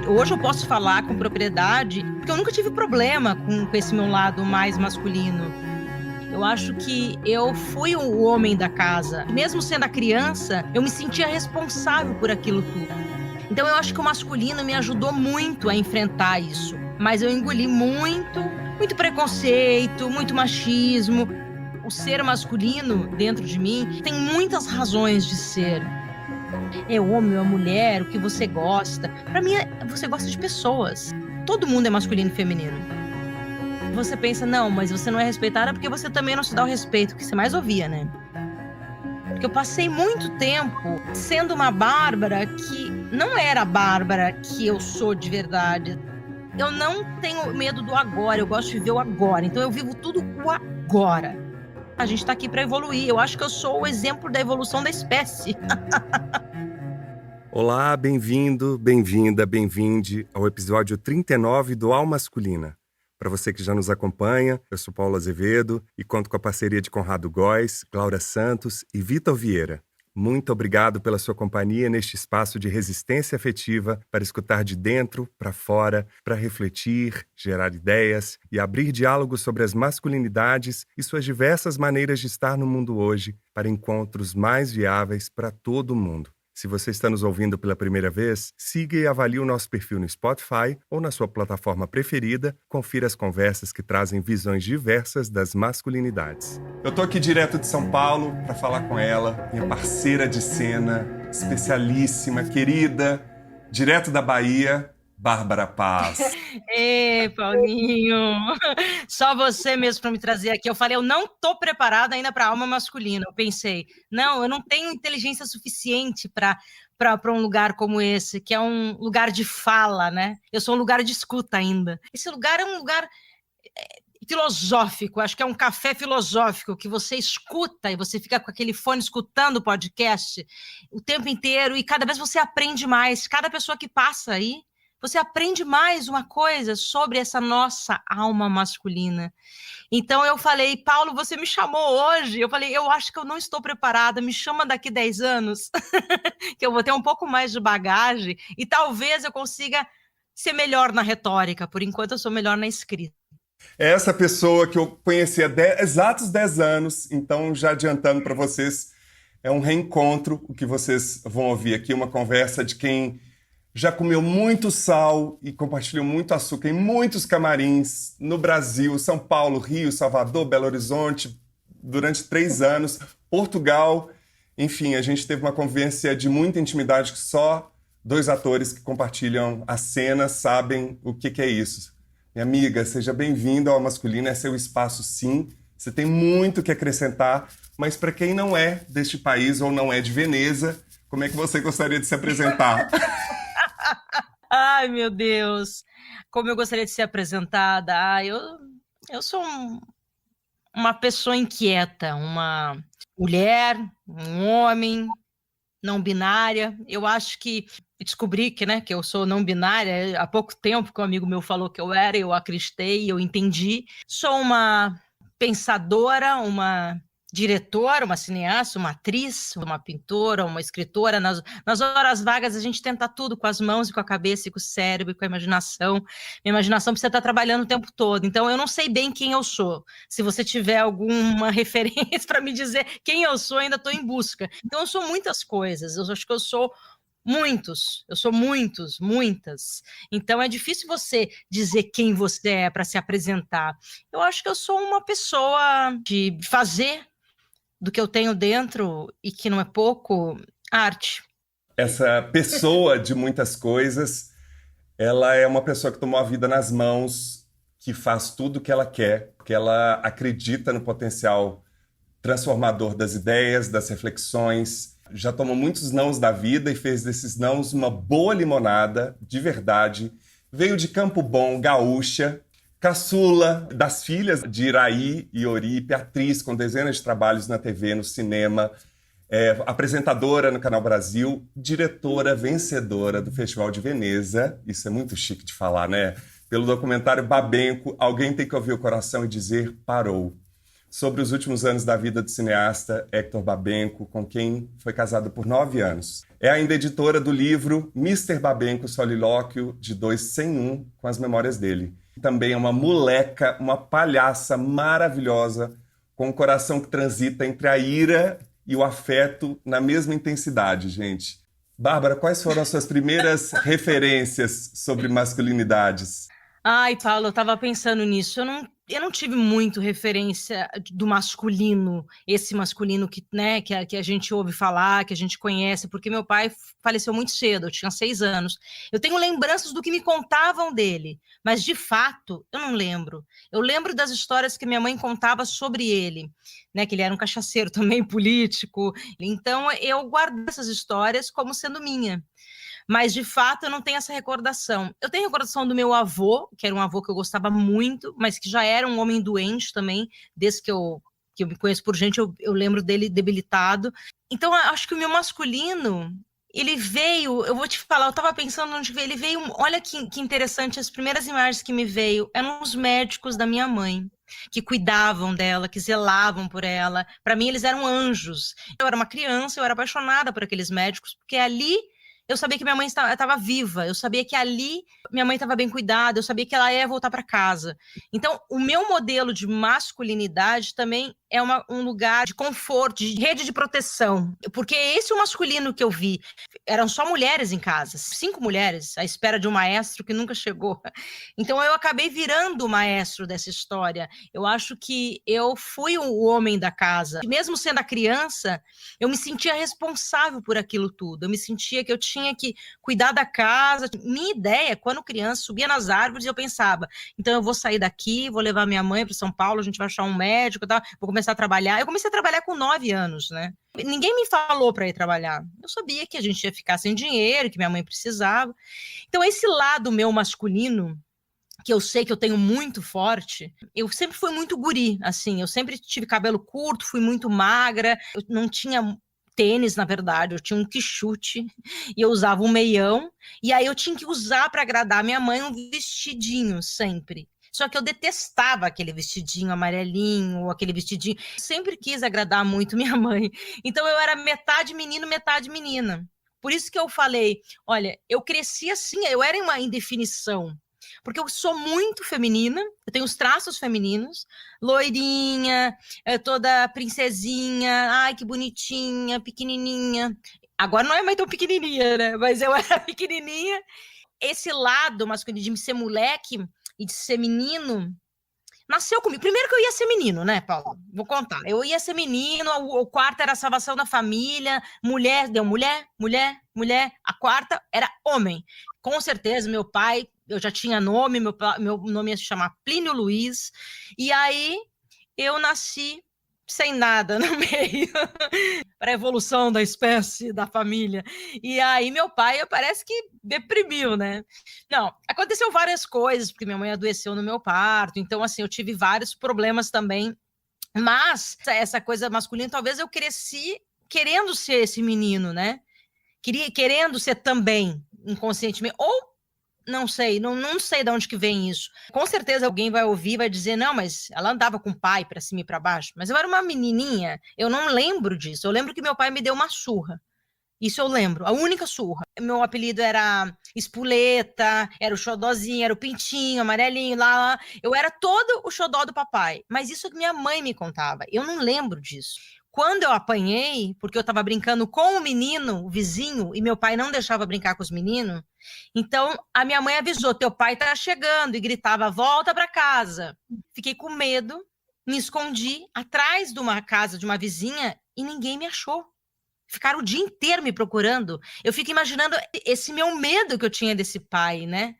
Hoje eu posso falar com propriedade, porque eu nunca tive problema com esse meu lado mais masculino. Eu acho que eu fui o homem da casa. Mesmo sendo a criança, eu me sentia responsável por aquilo tudo. Então eu acho que o masculino me ajudou muito a enfrentar isso. Mas eu engoli muito preconceito, muito machismo. O ser masculino dentro de mim tem muitas razões de ser. É homem, é mulher, o que você gosta. Pra mim, você gosta de pessoas. Todo mundo é masculino e feminino. Você pensa, não, mas você não é respeitada porque você também não se dá o respeito que você mais ouvia, né? Porque eu passei muito tempo sendo uma Bárbara que não era a Bárbara que eu sou de verdade. Eu não tenho medo do agora, eu gosto de viver o agora. Então eu vivo tudo o agora. A gente tá aqui pra evoluir. Eu acho que eu sou o exemplo da evolução da espécie. Olá, bem-vindo, bem-vinda, bem-vinde ao episódio 39 do Alma Masculina. Para você que já nos acompanha, eu sou Paulo Azevedo e conto com a parceria de Conrado Góes, Glaura Santos e Vitor Vieira. Muito obrigado pela sua companhia neste espaço de resistência afetiva para escutar de dentro para fora, para refletir, gerar ideias e abrir diálogos sobre as masculinidades e suas diversas maneiras de estar no mundo hoje para encontros mais viáveis para todo mundo. Se você está nos ouvindo pela primeira vez, siga e avalie o nosso perfil no Spotify ou na sua plataforma preferida. Confira as conversas que trazem visões diversas das masculinidades. Eu tô aqui direto de São Paulo para falar com ela, minha parceira de cena, especialíssima, querida, direto da Bahia, Bárbara Paz. Ê, Paulinho, só você mesmo para me trazer aqui. Eu falei, eu não tô preparada ainda para alma masculina. Eu pensei, não, eu não tenho inteligência suficiente para um lugar como esse, que é um lugar de fala, né? Eu sou um lugar de escuta ainda. Esse lugar é um lugar filosófico, acho que é um café filosófico que você escuta e você fica com aquele fone escutando o podcast o tempo inteiro e cada vez você aprende mais. Cada pessoa que passa aí, você aprende mais uma coisa sobre essa nossa alma masculina. Então eu falei, Paulo, você me chamou hoje. Eu falei, eu acho que eu não estou preparada, me chama daqui 10 anos, que eu vou ter um pouco mais de bagagem e talvez eu consiga ser melhor na retórica. Por enquanto eu sou melhor na escrita. É essa pessoa que eu conheci há exatos 10 anos, então já adiantando para vocês, é um reencontro, o que vocês vão ouvir aqui, uma conversa de quem já comeu muito sal e compartilhou muito açúcar em muitos camarins no Brasil, São Paulo, Rio, Salvador, Belo Horizonte, durante 3 anos, Portugal. Enfim, a gente teve uma convivência de muita intimidade que só 2 atores que compartilham a cena sabem o que é isso. Minha amiga, seja bem-vinda ao Masculino, é seu espaço sim, você tem muito que acrescentar, mas para quem não é deste país ou não é de Veneza, como é que você gostaria de se apresentar? Ai, meu Deus, como eu gostaria de ser apresentada. Eu sou uma pessoa inquieta, uma mulher, um homem, não binária. Eu acho que descobri que eu sou não binária há pouco tempo, que um amigo meu falou que eu era, eu acreditei, eu entendi. Sou uma pensadora, uma diretora, uma cineasta, uma atriz, uma pintora, uma escritora. Nas horas vagas a gente tenta tudo com as mãos e com a cabeça e com o cérebro e com a imaginação. Minha imaginação precisa estar trabalhando o tempo todo. Então eu não sei bem quem eu sou. Se você tiver alguma referência para me dizer quem eu sou, ainda estou em busca. Então eu sou muitas coisas. Eu acho que eu sou muitas. Então é difícil você dizer quem você é para se apresentar. Eu acho que eu sou uma pessoa de fazer do que eu tenho dentro, e que não é pouco, arte. Essa pessoa de muitas coisas, ela é uma pessoa que tomou a vida nas mãos, que faz tudo o que ela quer, porque ela acredita no potencial transformador das ideias, das reflexões. Já tomou muitos nãos da vida e fez desses nãos uma boa limonada, de verdade. Veio de Campo Bom, gaúcha, caçula das filhas de Iraí e Oripe, atriz com dezenas de trabalhos na TV, no cinema, apresentadora no Canal Brasil, diretora vencedora do Festival de Veneza, isso é muito chique de falar, né? Pelo documentário Babenco, Alguém Tem que Ouvir o Coração e Dizer Parou. sobre os últimos anos da vida do cineasta Hector Babenco, com quem foi casado por 9 anos. É ainda editora do livro Mister Babenco, Solilóquio de 201, com as memórias dele. Também é uma moleca, uma palhaça maravilhosa, com um coração que transita entre a ira e o afeto na mesma intensidade, gente. Bárbara, quais foram as suas primeiras referências sobre masculinidades? Ai, Paulo, eu tava pensando nisso. Eu não tive muito referência do masculino, esse masculino que, né, que a gente ouve falar, que a gente conhece, porque meu pai faleceu muito cedo, eu tinha 6 anos. Eu tenho lembranças do que me contavam dele, mas de fato eu não lembro. Eu lembro das histórias que minha mãe contava sobre ele, né, que ele era um cachaceiro também, político. Então eu guardo essas histórias como sendo minha. Mas, de fato, eu não tenho essa recordação. Eu tenho recordação do meu avô, que era um avô que eu gostava muito, mas que já era um homem doente também, desde que eu me conheço por gente, eu lembro dele debilitado. Então, eu acho que o meu masculino, ele veio, eu vou te falar, eu estava pensando onde veio, ele veio, olha que interessante, as primeiras imagens que me veio eram os médicos da minha mãe, que cuidavam dela, que zelavam por ela. Para mim, eles eram anjos. Eu era uma criança, eu era apaixonada por aqueles médicos, porque ali eu sabia que minha mãe estava viva, eu sabia que ali minha mãe estava bem cuidada, eu sabia que ela ia voltar para casa. Então, o meu modelo de masculinidade também é um lugar de conforto, de rede de proteção. Porque esse é o masculino que eu vi. Eram só mulheres em casa, 5 mulheres, à espera de um maestro que nunca chegou. Então, eu acabei virando o maestro dessa história. Eu acho que eu fui o homem da casa. Mesmo sendo a criança, eu me sentia responsável por aquilo tudo. Eu me sentia que eu tinha que cuidar da casa. Minha ideia, quando criança, subia nas árvores e eu pensava, então eu vou sair daqui, vou levar minha mãe para São Paulo, a gente vai achar um médico e tal, vou começar a trabalhar. Eu comecei a trabalhar com 9 anos, né? Ninguém me falou para ir trabalhar. Eu sabia que a gente ia ficar sem dinheiro, que minha mãe precisava. Então, esse lado meu masculino, que eu sei que eu tenho muito forte, eu sempre fui muito guri, assim, eu sempre tive cabelo curto, fui muito magra, eu não tinha tênis, na verdade, eu tinha um quichute, e eu usava um meião, e aí eu tinha que usar para agradar minha mãe um vestidinho, sempre. Só que eu detestava aquele vestidinho amarelinho, ou aquele vestidinho, sempre quis agradar muito minha mãe, então eu era metade menino, metade menina. Por isso que eu falei, olha, eu cresci assim, eu era uma indefinição, porque eu sou muito feminina, eu tenho os traços femininos, loirinha, toda princesinha, ai que bonitinha, pequenininha. Agora não é mais tão pequenininha, né? Mas eu era pequenininha. Esse lado masculino de ser moleque e de ser menino nasceu comigo. Primeiro que eu ia ser menino, né, Paulo? Vou contar. Eu ia ser menino, o quarto era a salvação da família, mulher, deu mulher, mulher, mulher. A quarta era homem. Com certeza, meu pai, eu já tinha nome, meu nome ia se chamar Plínio Luiz. E aí, eu nasci sem nada no meio, para a evolução da espécie, da família. E aí meu pai parece que deprimiu, né? Não, aconteceu várias coisas, porque minha mãe adoeceu no meu parto, então assim, eu tive vários problemas também, mas essa coisa masculina, talvez eu cresci querendo ser esse menino, né? Querendo ser também, inconscientemente, ou não sei, não sei de onde que vem isso. Com certeza alguém vai ouvir, vai dizer, não, mas ela andava com o pai para cima e para baixo. Mas eu era uma menininha, eu não lembro disso. Eu lembro que meu pai me deu uma surra. Isso eu lembro, a única surra. Meu apelido era Espuleta, era o xodózinho, era o pintinho, amarelinho, lá. Eu era todo o xodó do papai. Mas isso que minha mãe me contava. Eu não lembro disso. Quando eu apanhei, porque eu estava brincando com o menino, o vizinho, e meu pai não deixava brincar com os meninos, então a minha mãe avisou, teu pai tá chegando, e gritava, volta para casa. Fiquei com medo, me escondi atrás de uma casa de uma vizinha e ninguém me achou. Ficaram o dia inteiro me procurando. Eu fico imaginando esse meu medo que eu tinha desse pai, né?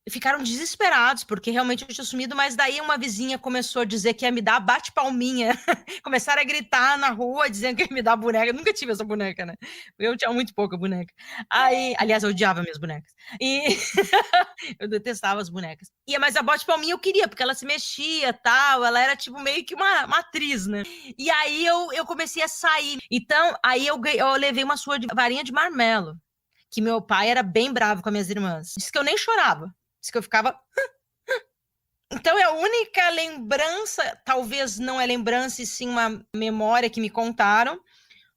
Ficaram desesperados, porque realmente eu tinha sumido, mas daí uma vizinha começou a dizer que ia me dar bate-palminha. Começaram a gritar na rua, dizendo que ia me dar boneca. Eu nunca tive essa boneca, né? Eu tinha muito pouca boneca. Aí, aliás, eu odiava minhas bonecas. E eu detestava as bonecas. Mas a bate-palminha eu queria, porque ela se mexia, tal. Ela era tipo meio que uma atriz, né? E aí eu comecei a sair. Então, aí eu levei uma surra de varinha de marmelo, que meu pai era bem bravo com as minhas irmãs. Disse que eu nem chorava. Diz que eu ficava... Então é a única lembrança, talvez não é lembrança, e sim uma memória que me contaram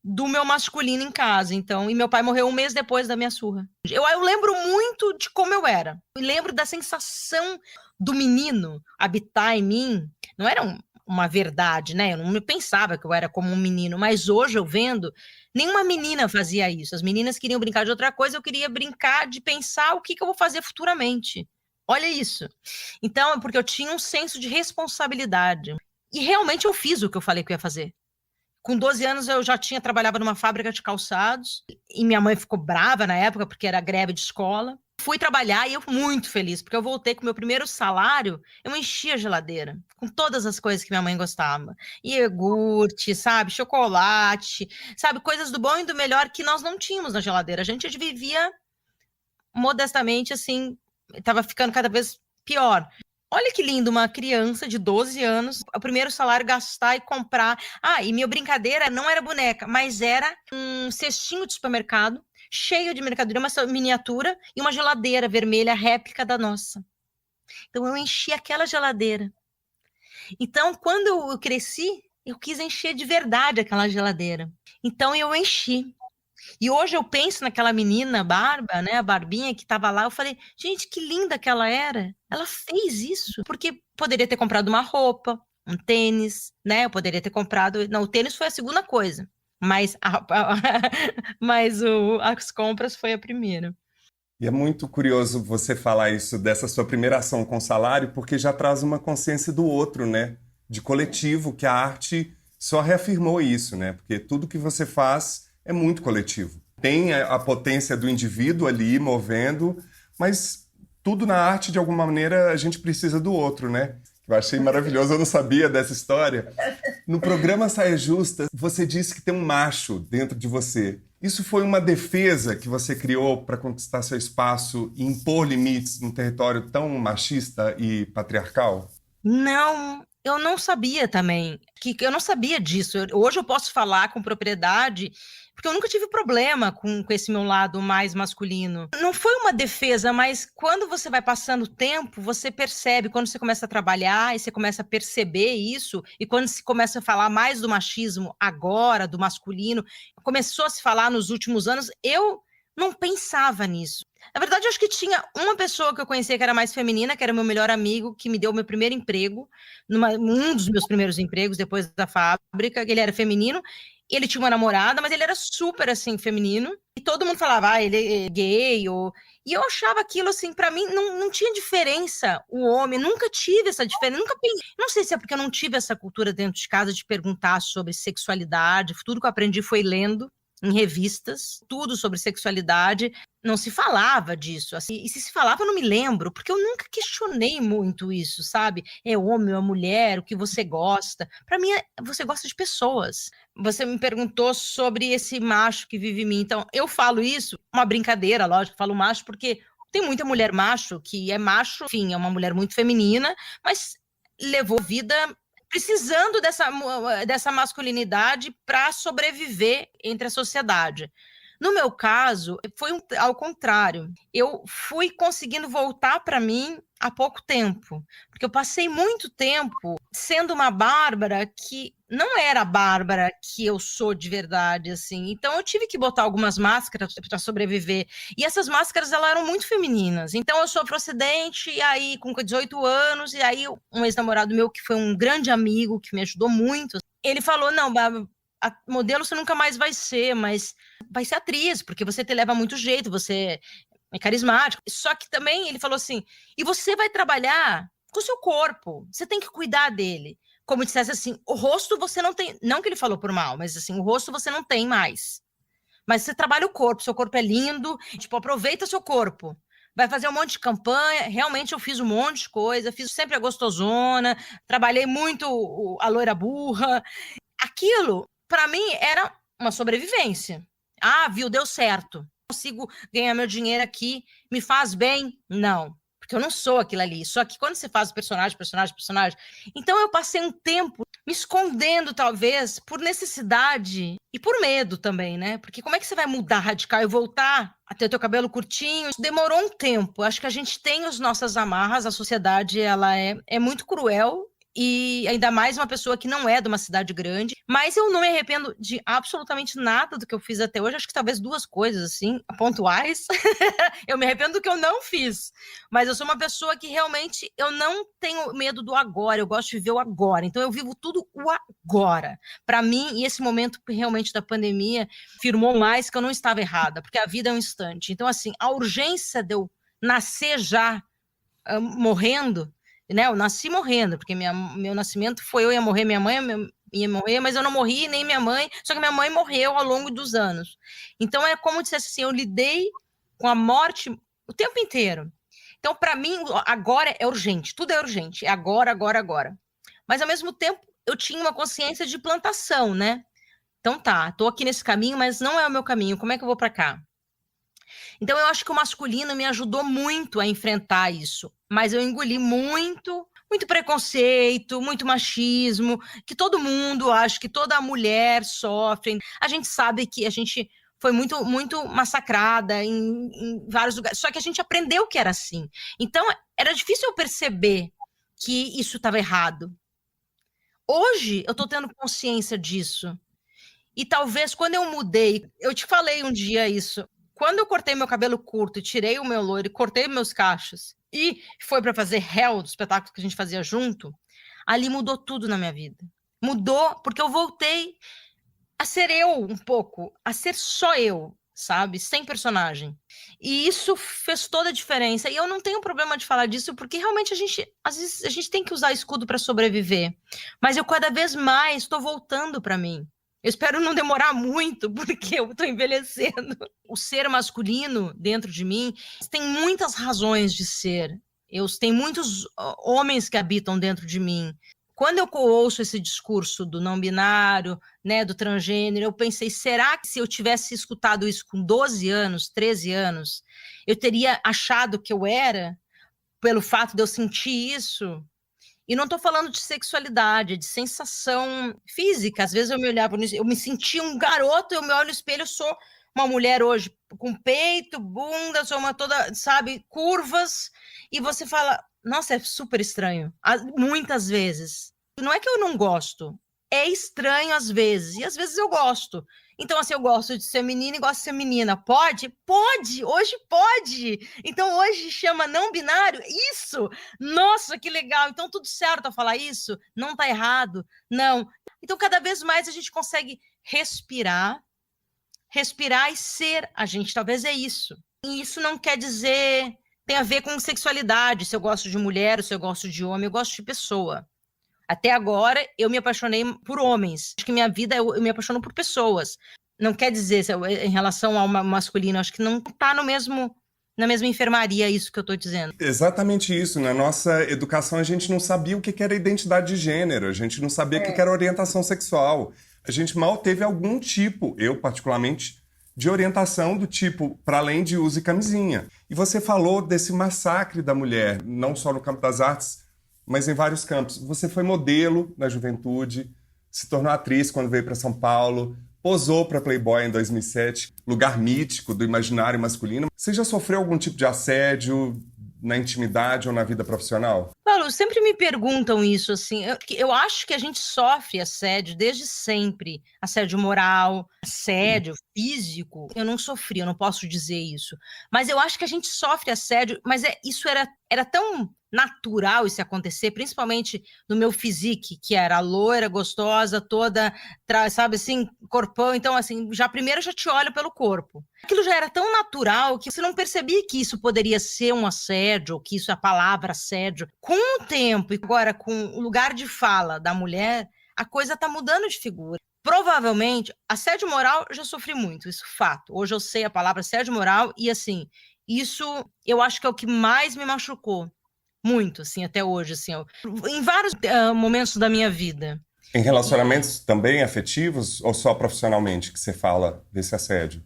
do meu masculino em casa. Então, e meu pai morreu um mês depois da minha surra. Eu lembro muito de como eu era. Eu lembro da sensação do menino habitar em mim. Não era uma verdade, né? Eu não pensava que eu era como um menino, mas hoje eu vendo, nenhuma menina fazia isso. As meninas queriam brincar de outra coisa, eu queria brincar de pensar o que eu vou fazer futuramente. Olha isso. Então, é porque eu tinha um senso de responsabilidade. E realmente eu fiz o que eu falei que eu ia fazer. Com 12 anos eu já trabalhava numa fábrica de calçados e minha mãe ficou brava na época porque era greve de escola. Fui trabalhar e eu muito feliz, porque eu voltei com o meu primeiro salário, eu enchi a geladeira com todas as coisas que minha mãe gostava. Iogurte, sabe, chocolate, sabe, coisas do bom e do melhor que nós não tínhamos na geladeira. A gente vivia modestamente assim, estava ficando cada vez pior. Olha que lindo, uma criança de 12 anos, o primeiro salário gastar e comprar. Ah, e minha brincadeira não era boneca, mas era um cestinho de supermercado, cheio de mercadoria, uma miniatura e uma geladeira vermelha, réplica da nossa. Então eu enchi aquela geladeira. Então, quando eu cresci, eu quis encher de verdade aquela geladeira. Então eu enchi. E hoje eu penso naquela menina Barba, né, a Barbinha que estava lá, eu falei, gente, que linda que ela era. Ela fez isso, porque poderia ter comprado uma roupa, um tênis, né? Eu poderia ter comprado, não, o tênis foi a segunda coisa, mas as compras foi a primeira. E é muito curioso você falar isso dessa sua primeira ação com salário, porque já traz uma consciência do outro, né? De coletivo, que a arte só reafirmou isso, né? Porque tudo que você faz é muito coletivo. Tem a potência do indivíduo ali movendo, mas tudo na arte, de alguma maneira, a gente precisa do outro, né? Eu achei maravilhoso, eu não sabia dessa história. No programa Saia Justa, você disse que tem um macho dentro de você. Isso foi uma defesa que você criou para conquistar seu espaço e impor limites num território tão machista e patriarcal? Não, eu não sabia também, que eu não sabia disso. Hoje eu posso falar com propriedade, porque eu nunca tive problema com esse meu lado mais masculino. Não foi uma defesa, mas quando você vai passando o tempo, você percebe, quando você começa a trabalhar e você começa a perceber isso, e quando se começa a falar mais do machismo agora, do masculino, começou a se falar nos últimos anos, eu não pensava nisso. Na verdade, eu acho que tinha uma pessoa que eu conhecia que era mais feminina, que era meu melhor amigo, que me deu o meu primeiro emprego, um dos meus primeiros empregos depois da fábrica, que ele era feminino, ele tinha uma namorada, mas ele era super, assim, feminino, e todo mundo falava, ah, ele é gay, e eu achava aquilo, assim, pra mim, não tinha diferença, o homem, nunca tive essa diferença, nunca pensei, não sei se é porque eu não tive essa cultura dentro de casa de perguntar sobre sexualidade, tudo que eu aprendi foi lendo, em revistas, tudo sobre sexualidade, não se falava disso, assim, e se falava eu não me lembro, porque eu nunca questionei muito isso, sabe? É homem, é mulher, o que você gosta. Para mim, você gosta de pessoas. Você me perguntou sobre esse macho que vive em mim, então eu falo isso, uma brincadeira, lógico, falo macho porque tem muita mulher macho que é macho, enfim, é uma mulher muito feminina, mas levou vida precisando dessa masculinidade para sobreviver entre a sociedade. No meu caso, foi ao contrário. Eu fui conseguindo voltar para mim há pouco tempo, porque eu passei muito tempo sendo uma Bárbara que não era a Bárbara que eu sou de verdade, assim. Então eu tive que botar algumas máscaras para sobreviver. E essas máscaras, elas eram muito femininas. Então eu sofro acidente, e aí com 18 anos, e aí um ex-namorado meu, que foi um grande amigo, que me ajudou muito, ele falou, não, Bárbara, a modelo você nunca mais vai ser, mas vai ser atriz, porque você te leva muito jeito, você é carismático. Só que também ele falou assim, e você vai trabalhar com o seu corpo, você tem que cuidar dele. Como dissesse assim, o rosto você não tem, não que ele falou por mal, mas assim, o rosto você não tem mais. Mas você trabalha o corpo, seu corpo é lindo, tipo, aproveita seu corpo. Vai fazer um monte de campanha, realmente eu fiz um monte de coisa, fiz sempre a gostosona, trabalhei muito a loira burra. Aquilo, para mim, era uma sobrevivência. Ah, viu, deu certo. Consigo ganhar meu dinheiro aqui, me faz bem? Não, porque eu não sou aquilo ali. Só que quando você faz personagem, então eu passei um tempo me escondendo, talvez, por necessidade e por medo também, né? Porque como é que você vai mudar radical e voltar a ter o teu cabelo curtinho? Demorou um tempo. Acho que a gente tem as nossas amarras, a sociedade, ela é muito cruel. E ainda mais uma pessoa que não é de uma cidade grande. Mas eu não me arrependo de absolutamente nada do que eu fiz até hoje. Acho que talvez 2 coisas, assim, pontuais. Eu me arrependo do que eu não fiz. Mas eu sou uma pessoa que realmente eu não tenho medo do agora. Eu gosto de viver o agora. Então eu vivo tudo o agora. Para mim, e esse momento realmente da pandemia firmou mais que eu não estava errada. Porque a vida é um instante. Então, assim, a urgência de eu nascer já morrendo, né? Eu nasci morrendo, porque meu nascimento foi eu ia morrer, minha mãe ia morrer, mas eu não morri, nem minha mãe, só que minha mãe morreu ao longo dos anos. Então é como se assim, eu lidei com a morte o tempo inteiro. Então, para mim, agora é urgente, tudo é urgente, é agora, agora, agora. Mas ao mesmo tempo, eu tinha uma consciência de plantação, né? Então tá, tô aqui nesse caminho, mas não é o meu caminho, como é que eu vou para cá? Então, eu acho que o masculino me ajudou muito a enfrentar isso, mas eu engoli muito preconceito, muito machismo, que todo mundo, acho que toda mulher sofre. A gente sabe que a gente foi muito massacrada em vários lugares, só que a gente aprendeu que era assim. Então, era difícil eu perceber que isso estava errado. Hoje, eu estou tendo consciência disso. E talvez quando eu mudei, eu te falei um dia isso, quando eu cortei meu cabelo curto e tirei o meu loiro e cortei meus cachos e foi para fazer Hell, do espetáculo que a gente fazia junto, ali mudou tudo na minha vida. Mudou porque eu voltei a ser eu um pouco, a ser só eu, sabe? Sem personagem. E isso fez toda a diferença. E eu não tenho problema de falar disso, porque realmente às vezes a gente tem que usar escudo para sobreviver. Mas eu cada vez mais estou voltando para mim. Eu espero não demorar muito, porque eu estou envelhecendo. O ser masculino dentro de mim tem muitas razões de ser. Tem muitos homens que habitam dentro de mim. Quando eu ouço esse discurso do não binário, né, do transgênero, eu pensei, será que se eu tivesse escutado isso com 12 anos, 13 anos, eu teria achado que eu era, pelo fato de eu sentir isso? E não estou falando de sexualidade, de sensação física. Às vezes eu me olhava, eu me sentia um garoto, eu me olho no espelho, eu sou uma mulher hoje com peito, bunda, sou uma toda, sabe, curvas, e você fala, nossa, é super estranho. Muitas vezes. Não é que eu não gosto, é estranho às vezes, e às vezes eu gosto. Então, assim, eu gosto de ser menina e gosto de ser menina. Pode? Pode! Hoje pode! Então, hoje chama não binário? Isso! Nossa, que legal! Então, tudo certo a falar isso? Não tá errado? Não. Então, cada vez mais a gente consegue respirar e ser a gente. Talvez é isso. E isso não quer dizer... Tem a ver com sexualidade, se eu gosto de mulher ou se eu gosto de homem. Eu gosto de pessoa. Até agora, eu me apaixonei por homens. Acho que minha vida, eu me apaixono por pessoas. Não quer dizer, em relação ao masculino, acho que não está na mesma enfermaria isso que eu estou dizendo. Exatamente isso. Na nossa educação, a gente não sabia o que era identidade de gênero, a gente não sabia o que era orientação sexual. A gente mal teve algum tipo, eu particularmente, de orientação do tipo, para além de uso e camisinha. E você falou desse massacre da mulher, não só no campo das artes, mas em vários campos. Você foi modelo na juventude, se tornou atriz quando veio para São Paulo, posou para Playboy em 2007, lugar mítico do imaginário masculino. Você já sofreu algum tipo de assédio na intimidade ou na vida profissional? Paulo, sempre me perguntam isso, assim, eu acho que a gente sofre assédio desde sempre, assédio moral, assédio físico, eu não sofri, eu não posso dizer isso, mas eu acho que a gente sofre assédio, mas isso era tão natural isso acontecer, principalmente no meu physique, que era loira, gostosa, toda, sabe assim, corpão, então assim, primeiro eu já te olho pelo corpo. Aquilo já era tão natural que você não percebia que isso poderia ser um assédio, que isso é a palavra assédio. Com o tempo e agora com o lugar de fala da mulher, a coisa está mudando de figura. Provavelmente, assédio moral eu já sofri muito, isso é fato. Hoje eu sei a palavra assédio moral e assim, isso eu acho que é o que mais me machucou. Muito, assim, até hoje, assim, em vários momentos da minha vida. Em relacionamentos também afetivos ou só profissionalmente que você fala desse assédio?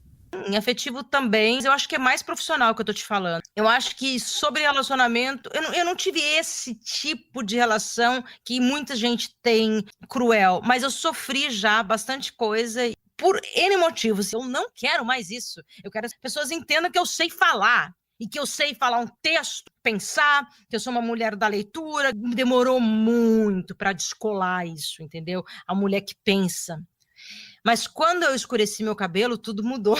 Em afetivo também, mas eu acho que é mais profissional que eu tô te falando. Eu acho que sobre relacionamento, eu não tive esse tipo de relação que muita gente tem cruel, mas eu sofri já bastante coisa por N motivos. Eu não quero mais isso. Eu quero que as pessoas entendam que eu sei falar. E que eu sei falar um texto, pensar, que eu sou uma mulher da leitura. Demorou muito para descolar isso, entendeu? A mulher que pensa. Mas quando eu escureci meu cabelo, tudo mudou.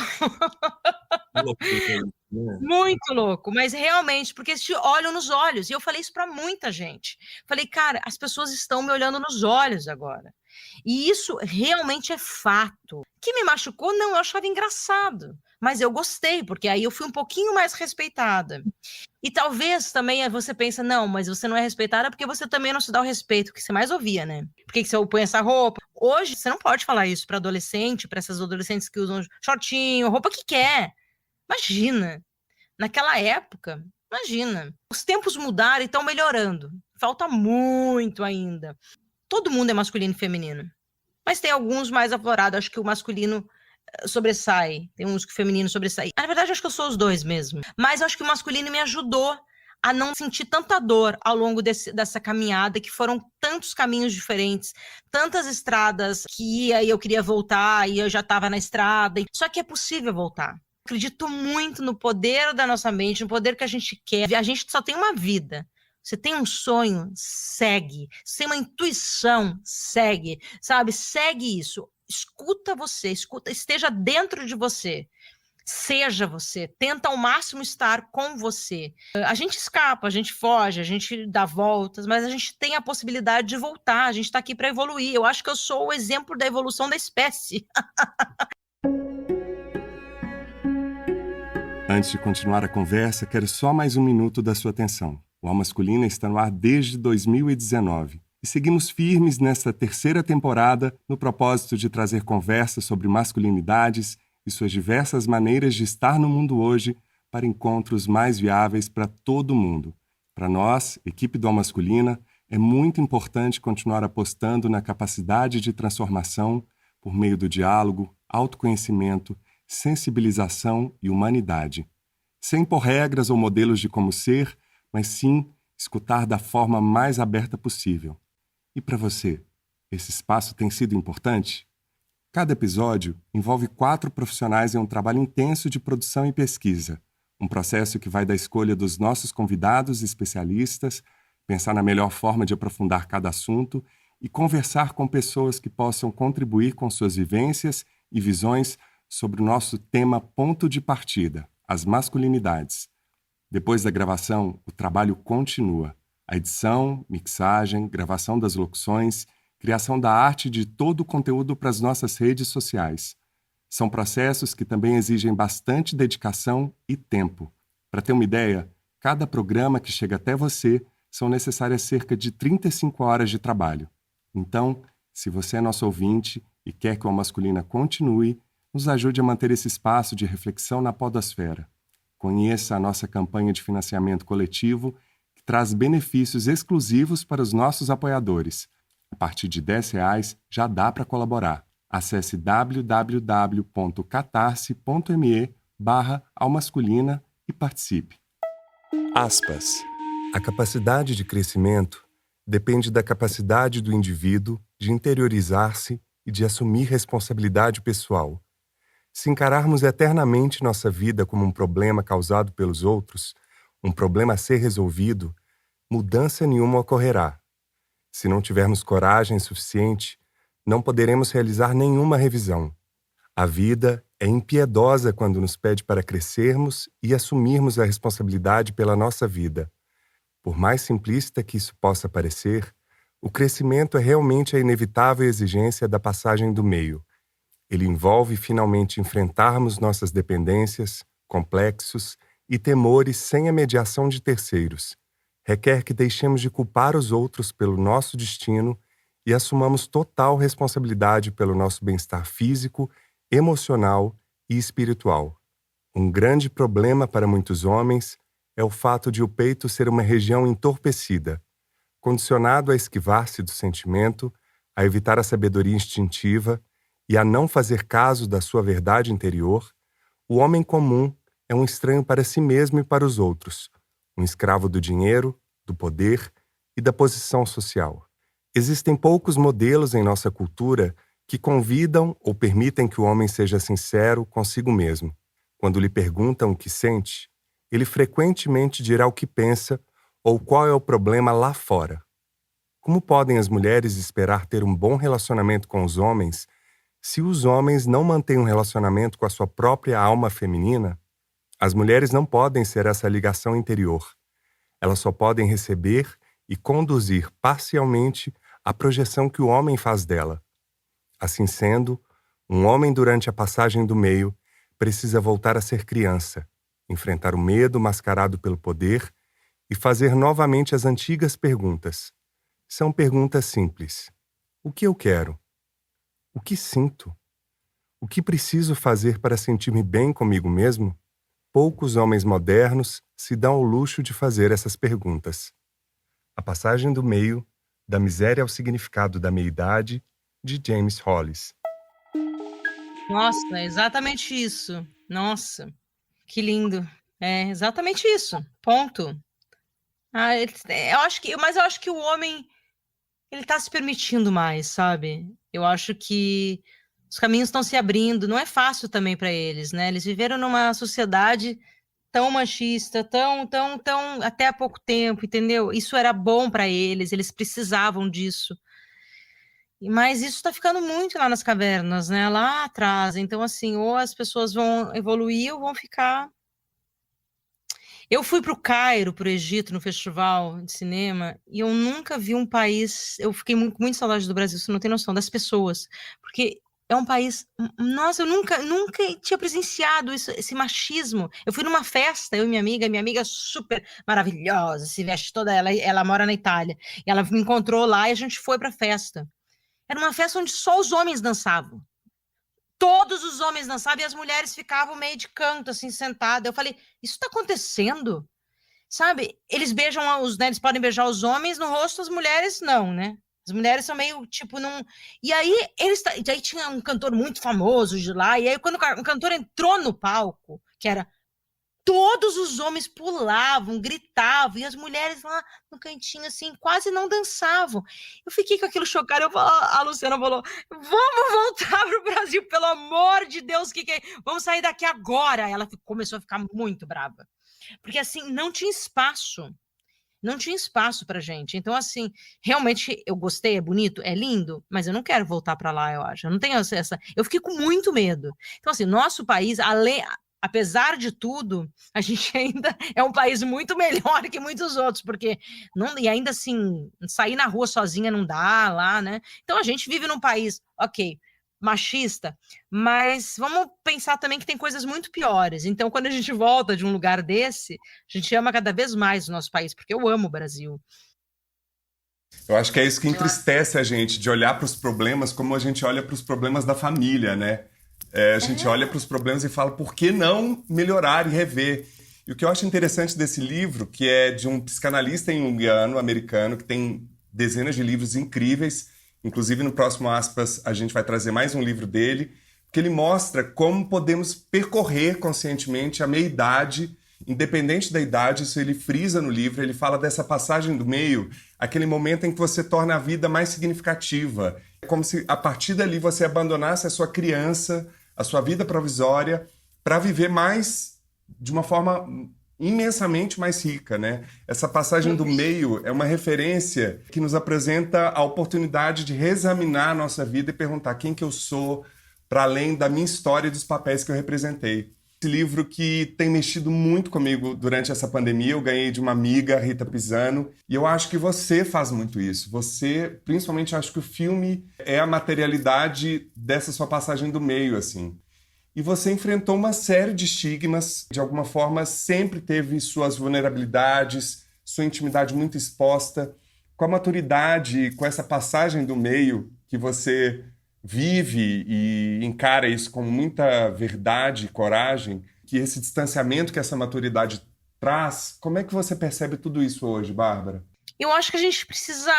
Muito louco, mas realmente, porque eles te olham nos olhos. E eu falei isso para muita gente. Falei, cara, as pessoas estão me olhando nos olhos agora. E isso realmente é fato. O que me machucou, não, eu achava engraçado. Mas eu gostei, porque aí eu fui um pouquinho mais respeitada. E talvez também você pensa, não, mas você não é respeitada porque você também não se dá o respeito que você mais ouvia, né? Por que você põe essa roupa? Hoje, você não pode falar isso para adolescente, para essas adolescentes que usam shortinho, roupa que quer. Imagina. Naquela época, imagina. Os tempos mudaram e estão melhorando. Falta muito ainda. Todo mundo é masculino e feminino. Mas tem alguns mais aflorados. Acho que o masculino sobressai. Tem uns que o feminino sobressai. Na verdade, acho que eu sou os dois mesmo. Mas acho que o masculino me ajudou a não sentir tanta dor ao longo dessa caminhada, que foram tantos caminhos diferentes, tantas estradas que ia e eu queria voltar e eu já estava na estrada. Só que é possível voltar. Acredito muito no poder da nossa mente, no poder que a gente quer. A gente só tem uma vida. Você tem um sonho, segue. Você tem uma intuição, segue. Sabe? Segue isso. Escuta você, esteja dentro de você. Seja você, tenta ao máximo estar com você. A gente escapa, a gente foge, a gente dá voltas, mas a gente tem a possibilidade de voltar. A gente está aqui para evoluir. Eu acho que eu sou o exemplo da evolução da espécie. Antes de continuar a conversa, quero só mais um minuto da sua atenção. O Alma Masculina está no ar desde 2019 e seguimos firmes nesta terceira temporada no propósito de trazer conversas sobre masculinidades e suas diversas maneiras de estar no mundo hoje para encontros mais viáveis para todo mundo. Para nós, equipe do Alma Masculina, é muito importante continuar apostando na capacidade de transformação por meio do diálogo, autoconhecimento, sensibilização e humanidade. Sem impor regras ou modelos de como ser, mas sim escutar da forma mais aberta possível. E para você, esse espaço tem sido importante? Cada episódio envolve 4 profissionais em um trabalho intenso de produção e pesquisa, um processo que vai da escolha dos nossos convidados e especialistas, pensar na melhor forma de aprofundar cada assunto e conversar com pessoas que possam contribuir com suas vivências e visões sobre o nosso tema ponto de partida, as masculinidades. Depois da gravação, o trabalho continua. A edição, mixagem, gravação das locuções, criação da arte de todo o conteúdo para as nossas redes sociais. São processos que também exigem bastante dedicação e tempo. Para ter uma ideia, cada programa que chega até você são necessárias cerca de 35 horas de trabalho. Então, se você é nosso ouvinte e quer que o Masculina continue, nos ajude a manter esse espaço de reflexão na podosfera. Conheça a nossa campanha de financiamento coletivo, que traz benefícios exclusivos para os nossos apoiadores. A partir de R$10 já dá para colaborar. Acesse www.catarse.me/almasculina e participe. Aspas. A capacidade de crescimento depende da capacidade do indivíduo de interiorizar-se e de assumir responsabilidade pessoal. Se encararmos eternamente nossa vida como um problema causado pelos outros, um problema a ser resolvido, mudança nenhuma ocorrerá. Se não tivermos coragem suficiente, não poderemos realizar nenhuma revisão. A vida é impiedosa quando nos pede para crescermos e assumirmos a responsabilidade pela nossa vida. Por mais simplista que isso possa parecer, o crescimento é realmente a inevitável exigência da passagem do meio. Ele envolve finalmente enfrentarmos nossas dependências, complexos e temores sem a mediação de terceiros. Requer que deixemos de culpar os outros pelo nosso destino e assumamos total responsabilidade pelo nosso bem-estar físico, emocional e espiritual. Um grande problema para muitos homens é o fato de o peito ser uma região entorpecida, condicionado a esquivar-se do sentimento, a evitar a sabedoria instintiva e a não fazer caso da sua verdade interior. O homem comum é um estranho para si mesmo e para os outros, um escravo do dinheiro, do poder e da posição social. Existem poucos modelos em nossa cultura que convidam ou permitem que o homem seja sincero consigo mesmo. Quando lhe perguntam o que sente, ele frequentemente dirá o que pensa ou qual é o problema lá fora. Como podem as mulheres esperar ter um bom relacionamento com os homens se os homens não mantêm um relacionamento com a sua própria alma feminina? As mulheres não podem ser essa ligação interior. Elas só podem receber e conduzir parcialmente a projeção que o homem faz dela. Assim sendo, um homem durante a passagem do meio precisa voltar a ser criança, enfrentar o medo mascarado pelo poder e fazer novamente as antigas perguntas. São perguntas simples. O que eu quero? O que sinto? O que preciso fazer para sentir-me bem comigo mesmo? Poucos homens modernos se dão ao luxo de fazer essas perguntas. A passagem do meio, da miséria ao significado da meia-idade, de James Hollis. Nossa, é exatamente isso. Nossa, que lindo. É exatamente isso. Ponto. Mas eu acho que o homem, ele tá se permitindo mais, sabe? Eu acho que os caminhos estão se abrindo. Não é fácil também para eles, né? Eles viveram numa sociedade tão machista, tão até há pouco tempo, entendeu? Isso era bom para eles, eles precisavam disso. Mas isso está ficando muito lá nas cavernas, né? Lá atrás. Então, assim, ou as pessoas vão evoluir ou vão ficar. Eu fui para o Cairo, para o Egito, no festival de cinema, e eu nunca vi um país. Eu fiquei muito, muito saudade do Brasil, você não tem noção, das pessoas. Porque é um país. Nossa, eu nunca tinha presenciado isso, esse machismo. Eu fui numa festa, eu e minha amiga super maravilhosa, se veste toda ela mora na Itália. E ela me encontrou lá e a gente foi para a festa. Era uma festa onde só os homens dançavam. Todos os homens dançavam e as mulheres ficavam meio de canto, assim, sentadas. Eu falei, isso está acontecendo? Sabe? Eles beijam os, né? Eles podem beijar os homens no rosto, as mulheres não, né? As mulheres são meio, tipo, não... E aí, aí tinha um cantor muito famoso de lá, e aí quando o cantor entrou no palco, que era todos os homens pulavam, gritavam, e as mulheres lá no cantinho, assim, quase não dançavam. Eu fiquei com aquilo chocado. A Luciana falou: vamos voltar para o Brasil, pelo amor de Deus, vamos sair daqui agora. Ela começou a ficar muito brava. Porque, assim, não tinha espaço. Não tinha espaço pra gente. Então, assim, realmente eu gostei, é bonito, é lindo, mas eu não quero voltar para lá, eu acho. Eu não tenho essa. Eu fiquei com muito medo. Então, assim, nosso país, apesar de tudo, a gente ainda é um país muito melhor que muitos outros, porque não, e ainda assim, sair na rua sozinha não dá lá, né? Então a gente vive num país, ok, machista, mas vamos pensar também que tem coisas muito piores. Então, quando a gente volta de um lugar desse, a gente ama cada vez mais o nosso país, porque eu amo o Brasil. Eu acho que é isso que entristece a gente, de olhar para os problemas como a gente olha para os problemas da família, né? A gente olha para os problemas e fala, por que não melhorar e rever? E o que eu acho interessante desse livro, que é de um psicanalista junguiano, americano, que tem dezenas de livros incríveis, inclusive no próximo Aspas a gente vai trazer mais um livro dele, que ele mostra como podemos percorrer conscientemente a meia-idade, independente da idade. Isso ele frisa no livro, ele fala dessa passagem do meio, aquele momento em que você torna a vida mais significativa. É como se a partir dali você abandonasse a sua criança, a sua vida provisória, para viver mais, de uma forma imensamente mais rica, né? Essa passagem do meio é uma referência que nos apresenta a oportunidade de reexaminar a nossa vida e perguntar quem que eu sou, para além da minha história e dos papéis que eu representei. Esse livro que tem mexido muito comigo durante essa pandemia, eu ganhei de uma amiga, Rita Pisano, e eu acho que você faz muito isso. Você, principalmente, acho que o filme é a materialidade dessa sua passagem do meio, assim. E você enfrentou uma série de estigmas, de alguma forma sempre teve suas vulnerabilidades, sua intimidade muito exposta. Com a maturidade, com essa passagem do meio que você vive e encara isso com muita verdade e coragem, que esse distanciamento que essa maturidade traz, como é que você percebe tudo isso hoje, Bárbara? Eu acho que a gente precisa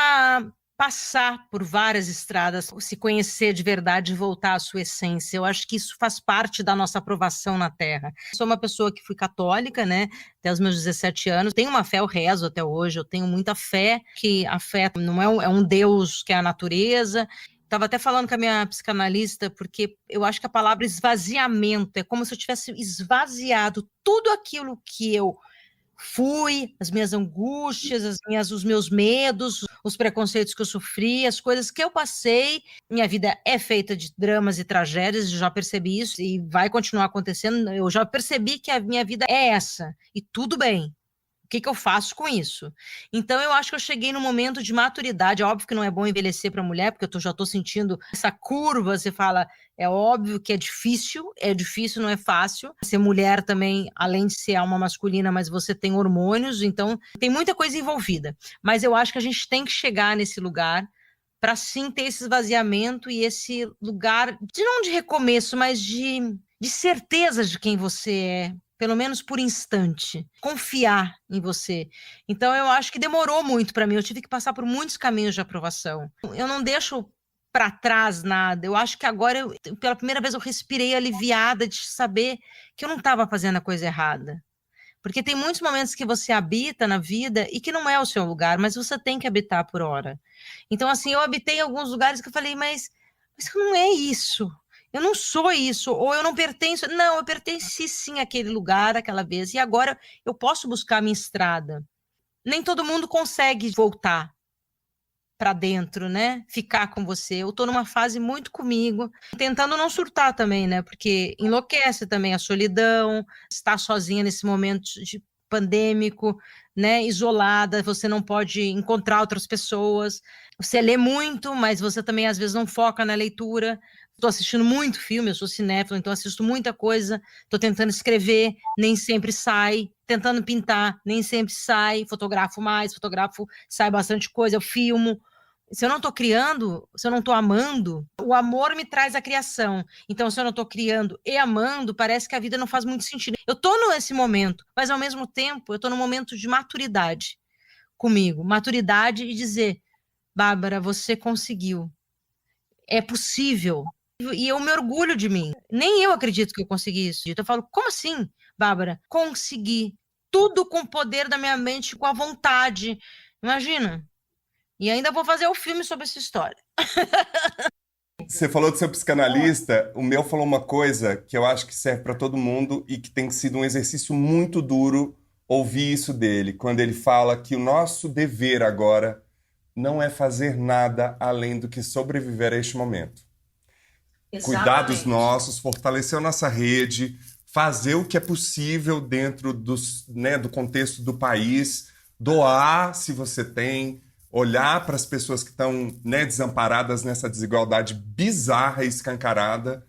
passar por várias estradas, se conhecer de verdade e voltar à sua essência. Eu acho que isso faz parte da nossa aprovação na Terra. Sou uma pessoa que fui católica, né, até os meus 17 anos. Tenho uma fé, eu rezo até hoje, eu tenho muita fé, que a fé não é um Deus que é a natureza. Estava até falando com a minha psicanalista, porque eu acho que a palavra esvaziamento é como se eu tivesse esvaziado tudo aquilo que eu fui, as minhas angústias, os meus medos, os preconceitos que eu sofri, as coisas que eu passei. Minha vida é feita de dramas e tragédias, eu já percebi isso e vai continuar acontecendo. Eu já percebi que a minha vida é essa, e tudo bem. O que eu faço com isso? Então, eu acho que eu cheguei num momento de maturidade. Óbvio que não é bom envelhecer para mulher, porque já estou sentindo essa curva. Você fala, é óbvio que é difícil, não é fácil. Ser mulher também, além de ser alma masculina, mas você tem hormônios, então tem muita coisa envolvida. Mas eu acho que a gente tem que chegar nesse lugar para sim ter esse esvaziamento e esse lugar, não de recomeço, mas de certeza de quem você é. Pelo menos por instante, confiar em você. Então, eu acho que demorou muito para mim, eu tive que passar por muitos caminhos de aprovação. Eu não deixo para trás nada, eu acho que agora, pela primeira vez, eu respirei aliviada de saber que eu não estava fazendo a coisa errada. Porque tem muitos momentos que você habita na vida e que não é o seu lugar, mas você tem que habitar por hora. Então, assim, eu habitei em alguns lugares que eu falei, mas não é isso. Eu não sou isso, ou eu não pertenço. Não, eu pertenci sim àquele lugar, aquela vez, e agora eu posso buscar a minha estrada. Nem todo mundo consegue voltar para dentro, né? Ficar com você. Eu tô numa fase muito comigo, tentando não surtar também, né? Porque enlouquece também a solidão, estar sozinha nesse momento de pandêmico, né? Isolada, você não pode encontrar outras pessoas. Você lê muito, mas você também às vezes não foca na leitura. Estou assistindo muito filme, eu sou cinéfila, então assisto muita coisa. Estou tentando escrever, nem sempre sai. Tentando pintar, nem sempre sai. Fotografo mais, sai bastante coisa, eu filmo. Se eu não estou criando, se eu não estou amando, o amor me traz a criação. Então, se eu não estou criando e amando, parece que a vida não faz muito sentido. Eu estou nesse momento, mas ao mesmo tempo, eu estou num momento de maturidade comigo. Maturidade e dizer, Bárbara, você conseguiu. É possível. E eu me orgulho de mim. Nem eu acredito que eu consegui isso. Eu falo, como assim, Bárbara? Consegui. Tudo com o poder da minha mente, com a vontade. Imagina. E ainda vou fazer o filme sobre essa história. Você falou do seu psicanalista, o meu falou uma coisa que eu acho que serve para todo mundo e que tem sido um exercício muito duro ouvir isso dele, quando ele fala que o nosso dever agora não é fazer nada além do que sobreviver a este momento. Exatamente. Cuidar dos nossos, fortalecer a nossa rede, fazer o que é possível dentro do contexto do país, doar se você tem, olhar para as pessoas que estão desamparadas nessa desigualdade bizarra e escancarada,